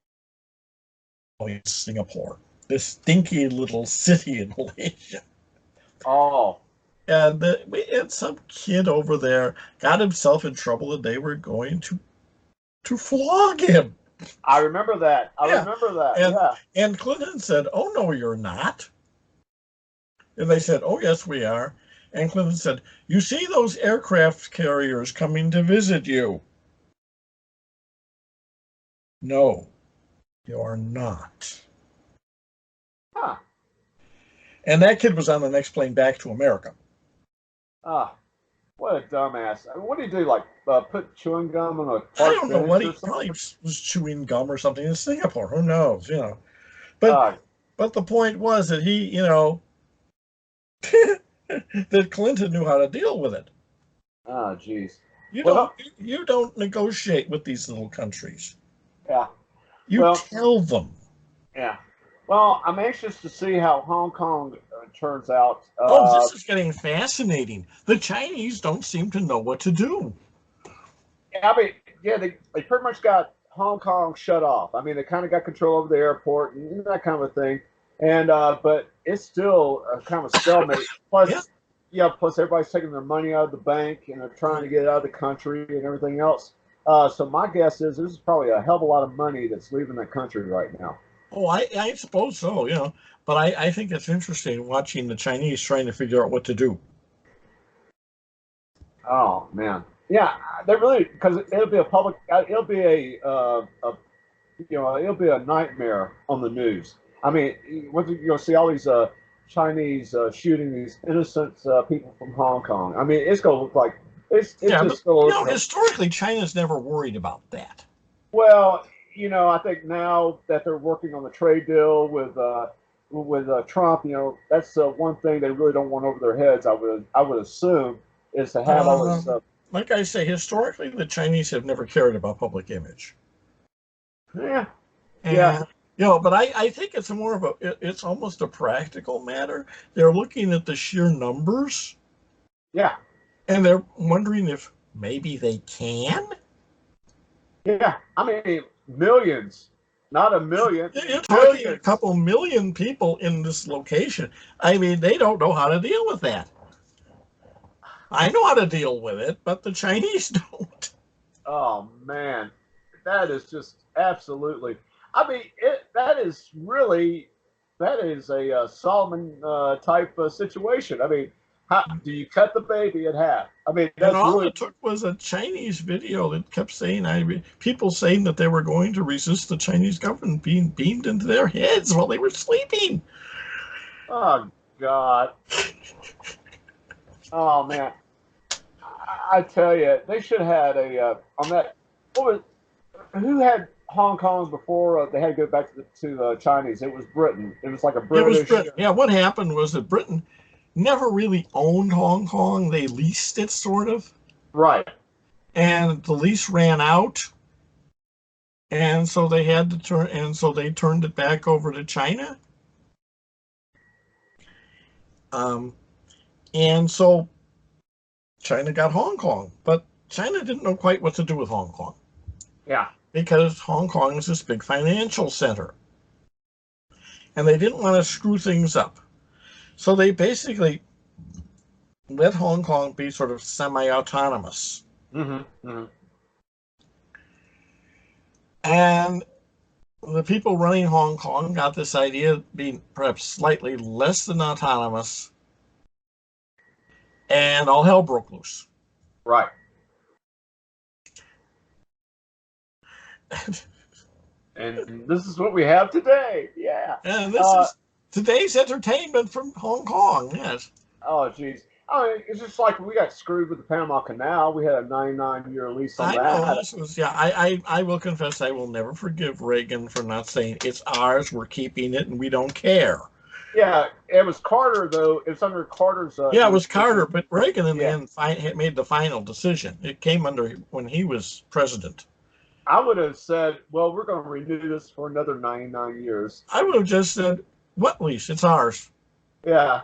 Singapore, this stinky little city in Malaysia. Oh, And we had some kid over there got himself in trouble, and they were going to flog him. I remember that. I Yeah, remember that. and Yeah. and Clinton said, "Oh no, you're not." And they said, "Oh yes, we are." And Clinton said, "You see those aircraft carriers coming to visit you?" "No, you're not." Huh. And that kid was on the next plane back to America. Ah, what a dumbass. I mean, what do you do? Like, put chewing gum on a I park don't know what bench or he probably something? was chewing gum or something in Singapore. Who knows? But Uh, but the point was that he, that Clinton knew how to deal with it. oh, jeez. You don't Well, you don't negotiate with these little countries. yeah. You Well, tell them. yeah. Well, I'm anxious to see how Hong Kong turns out. Oh, this is getting fascinating. The Chinese don't seem to know what to do. I mean, yeah, they pretty much got Hong Kong shut off. I mean, they kind of got control of the airport and that kind of a thing. And but it's still a kind of stalemate. Yeah. Plus, yeah, plus everybody's taking their money out of the bank and they're trying to get it out of the country and everything else. So my guess is this is probably a hell of a lot of money that's leaving the country right now. Oh, I suppose so, But I think it's interesting watching the Chinese trying to figure out what to do. Oh man, yeah, they really because it'll be a public, it'll be it'll be a nightmare on the news. I mean, once you'll see all these Chinese shooting these innocent people from Hong Kong. I mean, it's gonna look like it's Yeah, but just gonna look historically China's never worried about that. well. I think now that they're working on the trade deal with Trump, that's one thing they really don't want over their heads. I would assume is to have all this. Like I say, historically the Chinese have never cared about public image. Yeah, yeah, And but I think it's more of it's almost a practical matter. They're looking at the sheer numbers yeah, and they're wondering if maybe they can. yeah. I mean, millions, not a million, You're talking a billions. couple million people in this location. I mean, they don't know how to deal with that. I know how to deal with it, but the Chinese don't. Oh man, that is just absolutely. I mean, that is really that is a Solomon type situation. I mean, how do you cut the baby in half? I mean, And that's all really it took was a Chinese video that kept saying, people saying that they were going to resist the Chinese government being beamed into their heads while they were sleeping. oh god, oh man. I tell you, they should have had a on that. What was who had Hong Kong before they had to go back to the Chinese? It was Britain. It was like a It was British. Britain. Yeah, what happened was that Britain never really owned Hong Kong. They leased it, sort of. Right. And the lease ran out. And so they had to they turned it back over to China. Um, and so China got Hong Kong, but China didn't know quite what to do with Hong Kong Yeah. because Hong Kong is this big financial center. And they didn't want to screw things up. So they basically let Hong Kong be sort of semi-autonomous. Mm-hmm. Mm-hmm. And The people running Hong Kong got this idea of being perhaps slightly less than autonomous, and all hell broke loose. Right. And this is what we have today. Yeah. And this is today's entertainment from Hong Kong. Yes. Oh, geez. I mean, it's just like we got screwed with the Panama Canal. We had a 99-year lease on I that. know this was, yeah. I will confess I will never forgive Reagan for not saying it's ours, we're keeping it, and we don't care. Yeah, it was Carter though. It was under Carter's. Yeah, it was Carter, but Reagan in the Yeah. end made the final decision. It came under when he was president. I would have said, well, we're going to renew this for another 99 years. I would have just said, "What lease? It's ours." Yeah,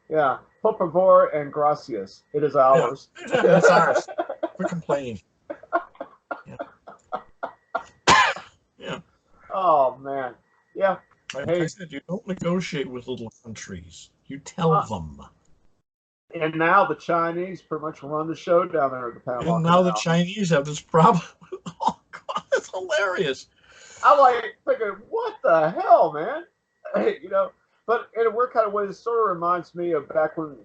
yeah. Por favor and gracias. It is ours. Yeah, it's ours. We're complaining. Yeah. Yeah. Oh man. Yeah. Like Hey. I said, you don't negotiate with little countries. You tell them. And now the Chinese pretty much run the show down there at the Panama And now Canal. the Chinese have this problem. Oh God, that's hilarious. I'm like thinking, what the hell, man? You know, but in a weird kind of way, this sort of reminds me of back when,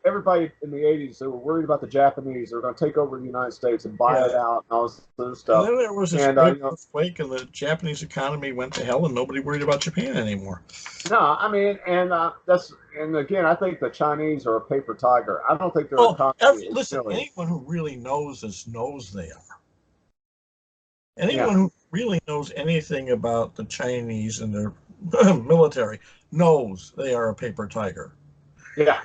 everybody in the 80s, they were worried about the Japanese. They were going to take over the United States and buy it out and all this other stuff. And then there was this great earthquake, and the Japanese economy went to hell, and nobody worried about Japan anymore. No, I mean, and again, I think the Chinese are a paper tiger. I don't think they're a country. Listen, anyone who really knows this knows they are. Anyone who really knows anything about the Chinese and their military knows they are a paper tiger. Yeah.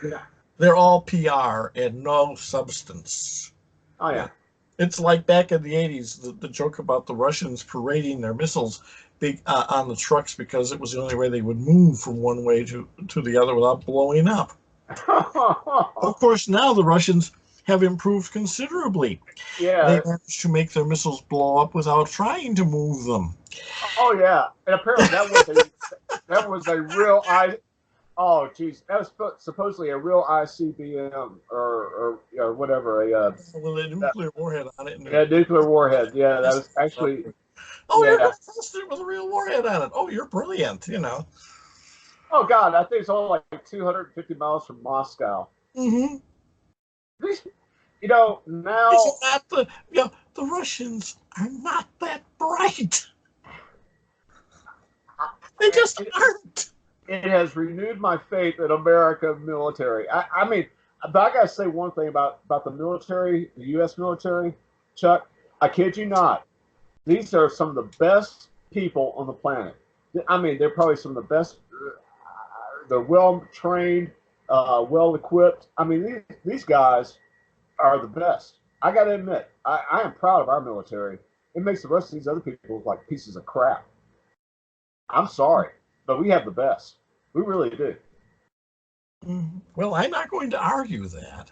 They're all PR and no substance. Oh, yeah. It's like back in the 80s, the joke about the Russians parading their missiles on the trucks because it was the only way they would move from one way to the other without blowing up. Of course, now the Russians have improved considerably. Yeah. They managed to make their missiles blow up without trying to move them. Oh, yeah. And apparently that was a real oh, geez, that was supposedly a real ICBM or whatever. With a nuclear warhead on it. Yeah, nuclear warhead. Yeah, that was actually. Oh, yeah. You're tested with a real warhead on it. Oh, you're brilliant, Oh, God, I think it's only like 250 miles from Moscow. Mm-hmm. Now. The Russians are not that bright. They just aren't. It has renewed my faith in America military. I mean, but I got to say one thing about the military, the U.S. military, Chuck. I kid you not. These are some of the best people on the planet. I mean, they're probably some of the best. They're well trained, well equipped. I mean, these guys are the best. I got to admit, I am proud of our military. It makes the rest of these other people look like pieces of crap. I'm sorry, but we have the best. We really do. Well, I'm not going to argue that.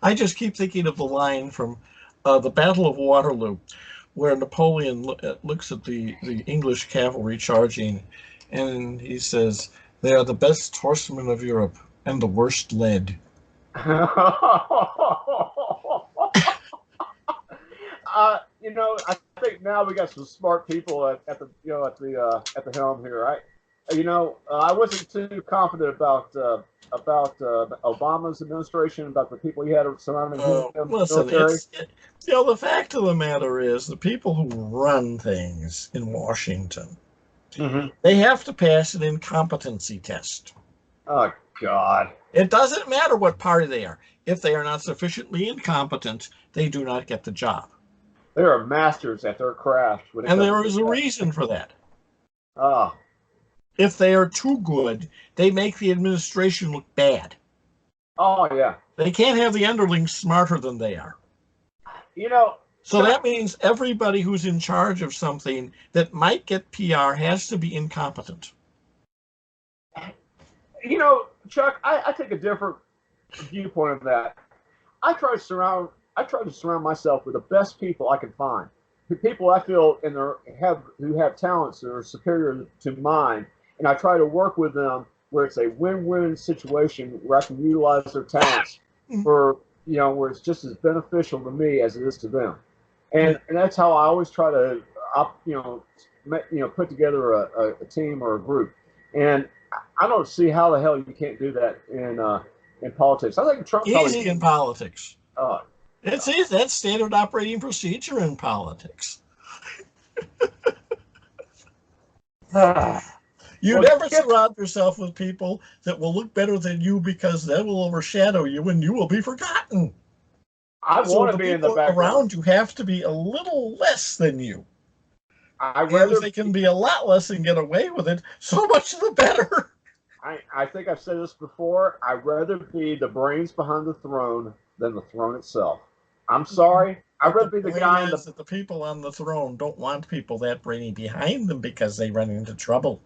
I just keep thinking of the line from the Battle of Waterloo, where Napoleon looks at the English cavalry charging, and he says, "They are the best horsemen of Europe and the worst led." I think now we got some smart people at the helm here, right? I wasn't too confident about Obama's administration, about the people he had surrounding him. Listen, the fact of the matter is the people who run things in Washington, they have to pass an incompetency test. Oh, God. It doesn't matter what party they are. If they are not sufficiently incompetent, they do not get the job. They are masters at their craft. And there is a reason for that. If they are too good, they make the administration look bad. Oh, yeah. They can't have the underlings smarter than they are. So that means everybody who's in charge of something that might get PR has to be incompetent. Chuck, I take a different viewpoint of that. I try to surround myself with the best people I can find. The people I feel who have talents that are superior to mine, and I try to work with them where it's a win-win situation where I can utilize their talents for where it's just as beneficial to me as it is to them. And that's how I always try to up, put together a team or a group, and I don't see how the hell you can't do that in politics. I think Trump probably. Easy in politics. Uh, It's easy. That's standard operating procedure in politics. You well, never surround yourself with people that will look better than you because that will overshadow you and you will be forgotten. I So want the to be in the people background. around you have to be a little less than you. I And if they can be a lot less and get away with it, so much the better. I think I've said this before. I'd rather be the brains behind the throne than the throne itself. I'm sorry. I'd rather be the guy in the. That the people on the throne don't want people that brainy behind them because they run into trouble.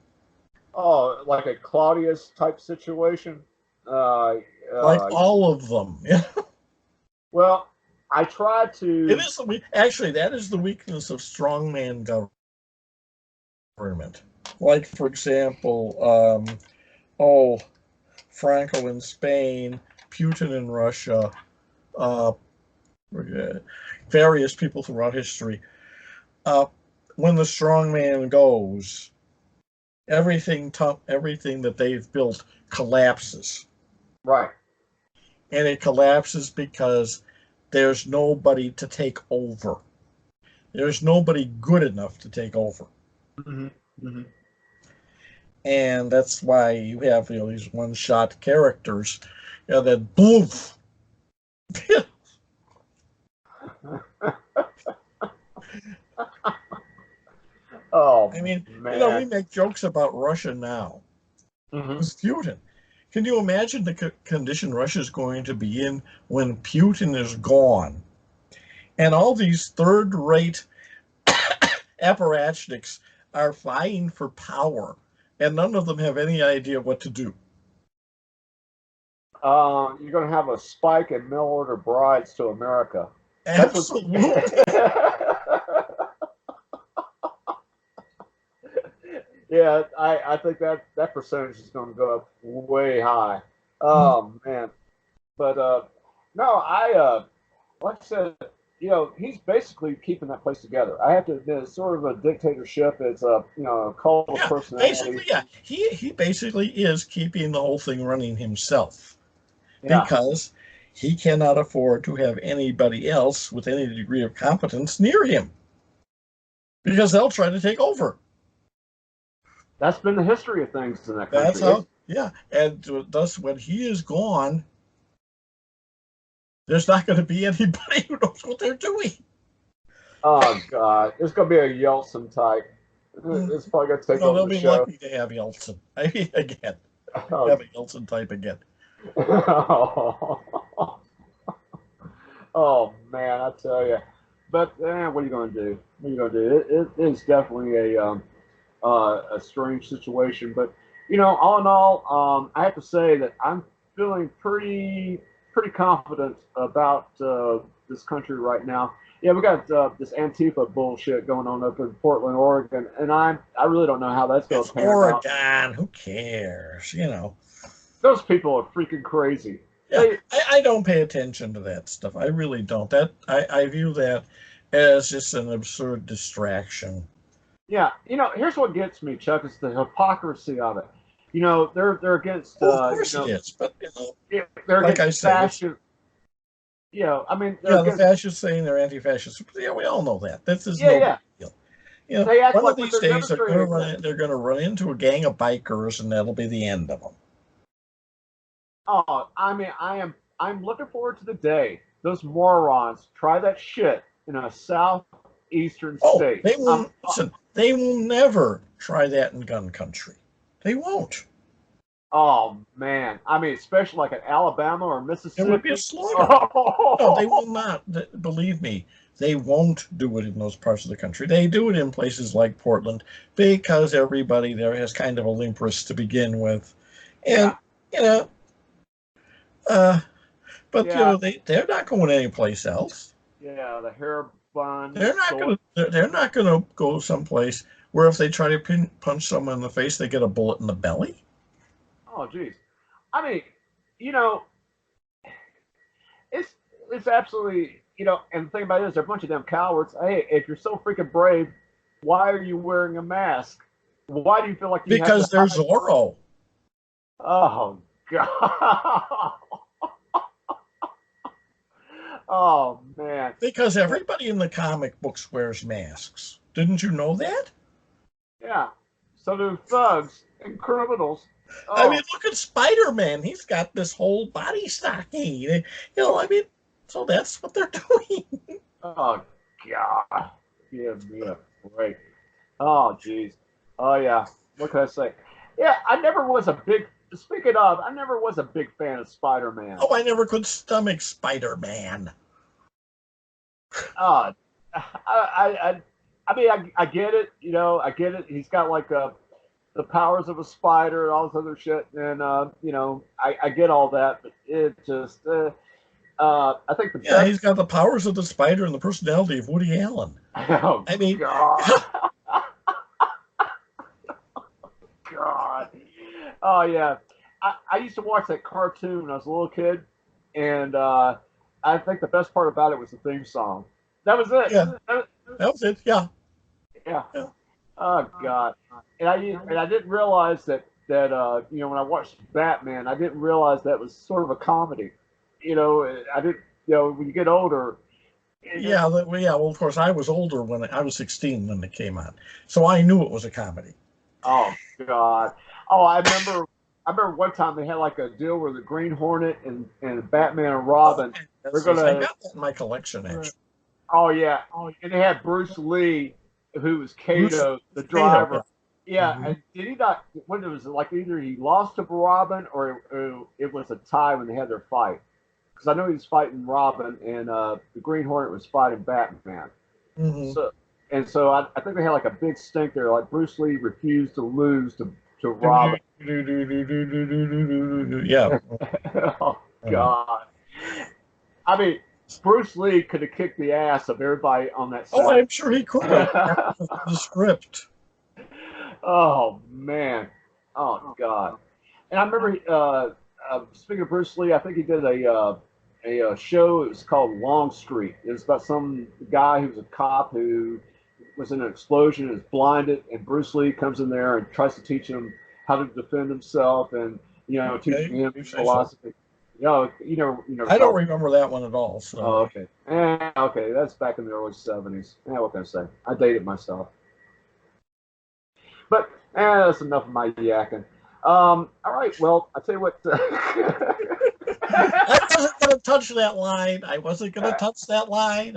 Oh, like a Claudius type situation. Like all of them. Yeah. Well, I try to. It is actually that is the weakness of strongman government. Like for example, Franco in Spain, Putin in Russia, uh, various people throughout history. When the strongman goes, everything that they've built collapses. Right. And it collapses because there's nobody to take over. There's nobody good enough to take over. Mm-hmm. Mm-hmm. And that's why you have these one-shot characters that boof. Oh, I mean, man. we make jokes about Russia now. Mm-hmm. It's Putin. Can you imagine the condition Russia's going to be in when Putin is gone? And all these third-rate apparatchiks are vying for power, and none of them have any idea what to do. You're going to have a spike in mail order brides to America. Absolutely. Yeah, I think that percentage is going to go up way high. Oh man, but no, like I said, he's basically keeping that place together. I have to admit, it's sort of a dictatorship. It's a cult of personality. Basically, yeah, he basically is keeping the whole thing running himself because he cannot afford to have anybody else with any degree of competence near him because they'll try to take over. That's been the history of things in that country. That's how, yeah. And thus, when he is gone, there's not going to be anybody who knows what they're doing. Oh, God. It's going to be a Yeltsin type. It's probably going to take over the show. They'll be lucky to have Yeltsin. Again. Have a Yeltsin type again. Oh, man, I tell you. But, what are you going to do? What are you going to do? It is definitely a strange situation. But all in all, I have to say that I'm feeling pretty confident about this country right now. Yeah, we got this Antifa bullshit going on up in Portland, Oregon, and I really don't know how that's going to pan out. Oregon, who cares? Those people are freaking crazy. Yeah, I don't pay attention to that stuff. I really don't. I view that as just an absurd distraction. Yeah, here's what gets me, Chuck, is the hypocrisy of it. They're against. Of course it is, but they're like I said, fascist. I mean, the fascists saying they're anti-fascist. Yeah, we all know that. This is no big deal. One of these days they're going to run into a gang of bikers, and that'll be the end of them. Oh, I mean, I'm looking forward to the day those morons try that shit in a southeastern state. They won't listen. They will never try that in gun country. They won't. Oh man, I mean, especially like in Alabama or Mississippi. It would be a slaughter. No, they will not. Believe me, they won't do it in those parts of the country. They do it in places like Portland because everybody there has kind of a limp wrist to begin with, and but they're not going anyplace else. Yeah, the hair bun. They're not going to go someplace where if they try to punch someone in the face, they get a bullet in the belly. Oh, geez. I mean, it's absolutely, and the thing about it is they're a bunch of damn cowards. Hey, if you're so freaking brave, Why are you wearing a mask? Why do you feel like you have to Because they're hide? Zorro. Oh God. Oh man. Because everybody in the comic books wears masks. Didn't you know that? Yeah. So do thugs and criminals. I mean, Oh, look at Spider-Man. He's got this whole body stocking. I mean, so that's what they're doing. oh God. Give me a break. Oh jeez. Oh yeah. What can I say? Yeah, I never was a big. Speaking of, I never was a big fan of Spider-Man. Oh, I never could stomach Spider-Man. Uh, I mean, I get it. You know, I get it. He's got like the powers of a spider and all this other shit, and you know, I get all that, but it just, I think the Yeah, best. he's got the powers of the spider and the personality of Woody Allen. Oh I mean, God, God. Oh yeah, I used to watch that cartoon when I was a little kid, and I think the best part about it was the theme song. That was it. yeah, that was it. Yeah, Yeah. yeah. Oh God. And I didn't realize that you know, when I watched Batman, I didn't realize that was sort of a comedy. You know, I didn't. You know, when you get older. Yeah, well, of course, I was older when I was 16 when it came on, so I knew it was a comedy. Oh God. Oh, I remember. I remember one time they had like a deal where the Green Hornet and Batman and Oh, Robin. They're I gonna. got that in my collection, actually. Oh yeah. Oh, and they had Bruce Lee, who was Bruce Kato, the Cato, yeah. driver. Yeah, Mhm. and did he not? When it was like either he lost to Robin or it was a tie when they had their fight. Because I know he was fighting Robin and the Green Hornet was fighting Batman. Mhm. So so I think they had like a big stink there. Like Bruce Lee refused to lose to Robin. Yeah. Oh Uh, God! I mean, Bruce Lee could have kicked the ass of everybody on that oh, set. I'm sure he could have. That was the script. Oh man! Oh God! And I remember, speaking of Bruce Lee, I think he did a show. It was called Long Street. It was about some guy who was a cop who was in an explosion and is blinded, and Bruce Lee comes in there and tries to teach him how to defend himself, and you know, teaching Okay, him you say so. philosophy. You never I don't saw. remember that one at all. Oh, So, okay. Okay, that's back in the early '70s. What can I say? I dated myself. But that's enough of my yakking. All right. Well, I'll tell you what. I wasn't going to touch that line. I wasn't going to touch that line.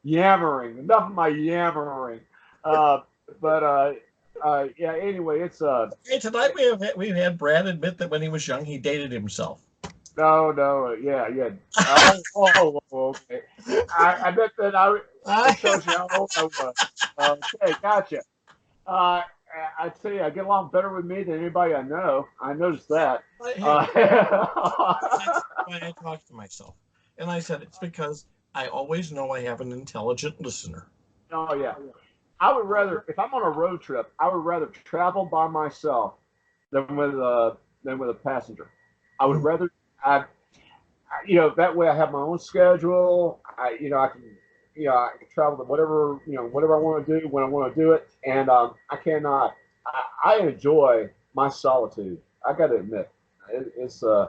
Yammering. Enough of my yammering. Uh, but yeah. Anyway, it's Hey, tonight we've had Brad admit that when he was young he dated himself. no, yeah, yeah. Okay. I bet that it tells you how old I was. Okay, gotcha. Uh, I tell you, I get along better with me than anybody I know. I noticed that. Hey, Uh, that's why I talk to myself, and I said it's because I always know I have an intelligent listener. oh yeah. I would rather, if I'm on a road trip, I would rather travel by myself than with a passenger. I would Mhm. rather, I, you know, that way I have my own schedule. I can, I can travel to whatever, whatever I want to do when I want to do it. And I cannot, I enjoy my solitude. I got to admit, it's uh,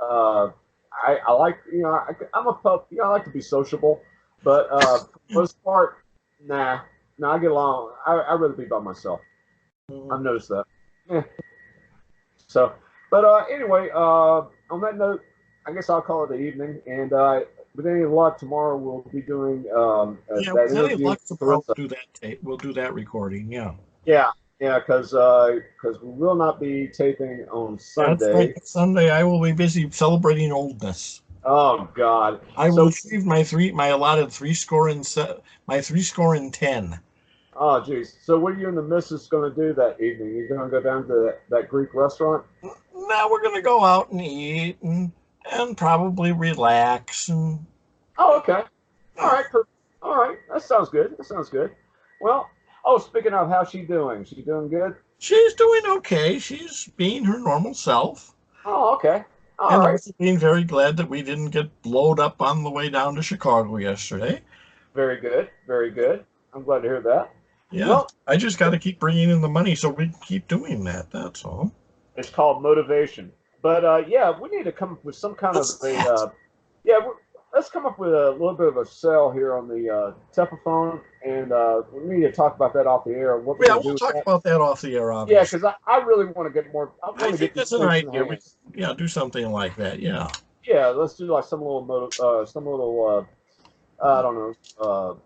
I like, I'm a pup. I like to be sociable, but for the most part, nah, I get along. I'd rather be by myself. I've Mhm. noticed that. Yeah. So, but anyway, on that note, I guess I'll call it the evening. And with any luck, tomorrow we'll be doing Yeah, that with any interview luck, with tomorrow Clarissa. we'll do that recording. Yeah, Yeah, yeah, because we will not be taping on that's right. Sunday. Sunday I will be busy celebrating oldness. Oh God! I will So, achieve my allotted my 3 score and 10. oh geez. So what are you and the missus going to do that evening? You're going to go down to that Greek restaurant? Now we're gonna go out and eat and probably relax and Oh, okay. All right. All right. That sounds good. That sounds good. Well, oh, speaking of, how's she doing? She doing good? she's doing okay. She's being her normal self, Oh, okay. All and right. also being very glad that we didn't get blowed up on the way down to Chicago yesterday. Very good. Very good. I'm glad to hear that. Yeah, Well, I just got to keep bringing in the money so we keep doing that. That's all. it's called motivation. But yeah, we need to come up with some kind of What's a that? yeah. Let's come up with a little bit of a sell here on the telephone, and we need to talk about that off the air. What we're Yeah, going to do we'll with talk that? about that off the air, Yeah, obviously. because I really want to get more. I I want to think get these that's an points in the idea. We, hands. yeah, do something like that. Yeah. Yeah, let's do like some little I don't know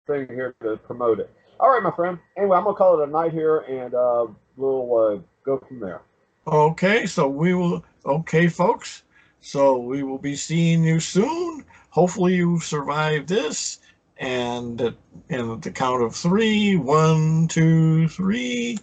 thing here to promote it. All right, my friend. Anyway, I'm gonna call it a night here, and we'll go from there. Okay, so we will. Okay, folks. So we will be seeing you soon. Hopefully, you survived this. And at the count of three, 1, 2, 3.